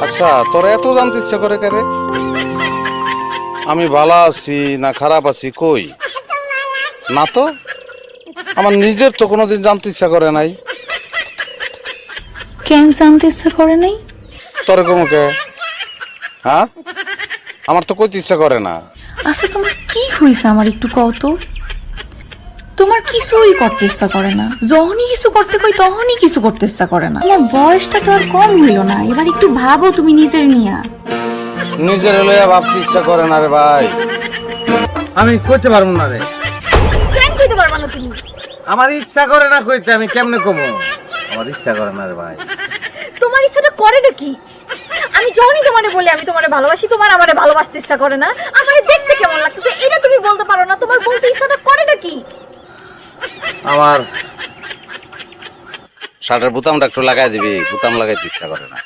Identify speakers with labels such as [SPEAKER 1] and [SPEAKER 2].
[SPEAKER 1] আচ্ছা, তোর এত জানতে ইচ্ছা করে কেরে? আমি ভালো আছি না খারাপ আছি কই? না তো, আমার নিজের তো কোনোদিন জানতে ইচ্ছা করে নাই।
[SPEAKER 2] কেন জানতে ইচ্ছা করে নাই?
[SPEAKER 1] তোর কমুকে? হ্যাঁ, আমার তো কইতে ইচ্ছা করে না।
[SPEAKER 2] আচ্ছা তোমার কি হয়েছে আমার একটু কও তো। তোমার কিছুই করতে ইচ্ছা করে না, যখনই কিছু করতে কই তখনই কিছু করতে ইচ্ছা করে না। তোমার বয়সটা তো আর কম হইল না, এবার একটু ভাবো তুমি নিজের নিয়া।
[SPEAKER 1] নিজের লইয়া ভাবতে ইচ্ছা করে না রে ভাই।
[SPEAKER 3] আমি কইতে পারবো না রে।
[SPEAKER 2] কেন কইতে পারবা না তুমি?
[SPEAKER 3] আমার ইচ্ছা করে না কইতে, আমি কেমনে কমো? আমার ইচ্ছা করে না রে ভাই।
[SPEAKER 2] তোমার ইচ্ছাটা করে নাকি? আমি যখনই তোমারে বলি আমি তোমারে ভালোবাসি, তোমার আমারে ভালোবাসতে ইচ্ছা করে না। আমারে দেখতে কেমন লাগতেছে এটা তুমি বলতে পারো না, তোমার বলতে ইচ্ছাটা করে নাকি?
[SPEAKER 1] আমার শার্টের বোতামটা একটু লাগাই দিবি, বোতাম লাগাইতে ইচ্ছা করে না।